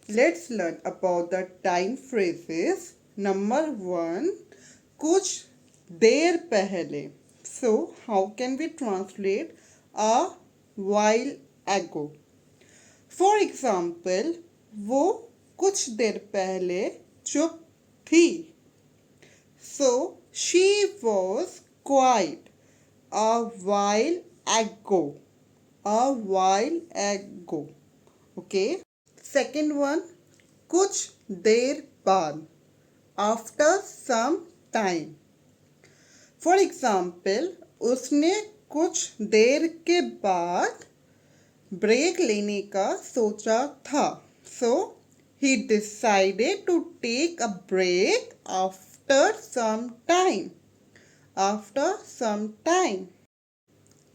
Let's learn about the time phrases. Number 1, कुछ देर पहले. So, how can we translate a while ago? For example, वो कुछ देर पहले चुप थी. So, she was quiet a while ago. A while ago. Okay. Second one, कुछ देर बाद. After some time. For example, उसने कुछ देर के बाद ब्रेक लेने का सोचा था. So, he decided to take a break after some time. After some time.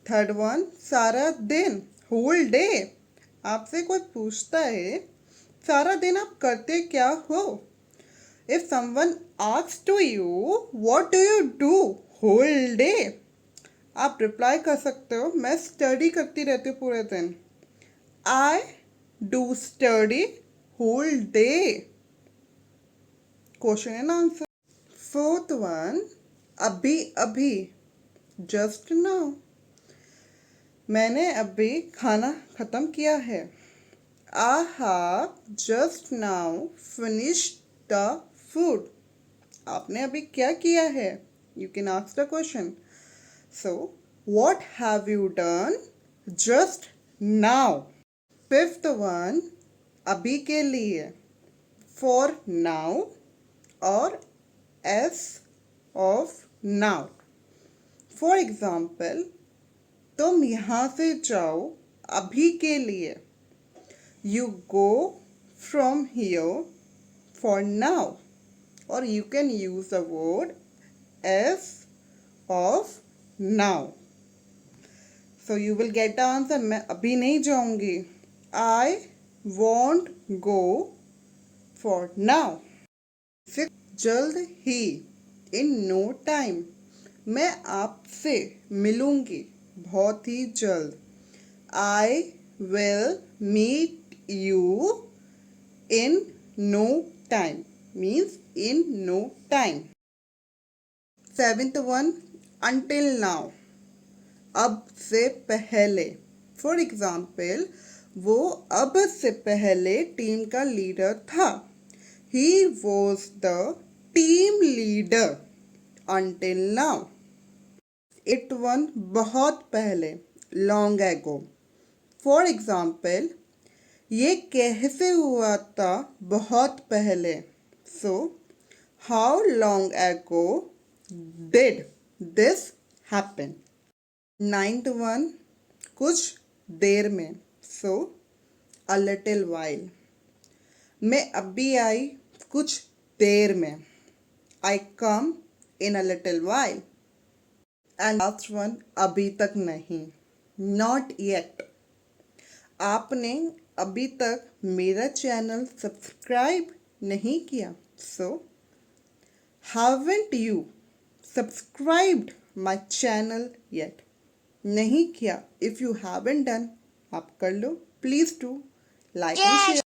Third one, सारा दिन, whole day. आपसे कोई पूछता है सारा दिन आप करते क्या हो. If someone asks to you, what do you do whole day? आप रिप्लाई कर सकते हो मैं स्टडी करती रहती हूँ पूरे दिन. I do study whole day. Question and answer. Fourth one, अभी अभी, just now. मैंने अभी खाना ख़त्म किया है. I have just now finished the food. आपने अभी क्या किया है? You can ask the question. So, what have you done just now? Fifth one, अभी के लिए, for now or as of now. For example, तुम यहाँ से जाओ अभी के लिए. You go from here for now. Or you can use the word as of now. So you will get the answer. मैं अभी नहीं जाऊंगी. I won't go for now. जल्द ही, in no time. मैं आपसे मिलूंगी बहुत ही जल्द. I will meet you in no time. Means in no time. Seventh one, until now. अब से पहले. For example, वो अब से पहले टीम का लीडर था. He was the team leader until now. Eighth one, बहुत पहले, long ago. For example, ये कैसे हुआ था बहुत पहले. So, how long ago did this happen? Ninth one, कुछ देर में. So, a little while. मैं अभी आई कुछ देर में. I come in a little while. And last one, अभी तक नहीं. Not yet. आपने अभी तक मेरा चैनल सब्सक्राइब नहीं किया. So, haven't you subscribed my channel yet? नहीं किया. If you haven't done, आप कर लो. Please do like and share.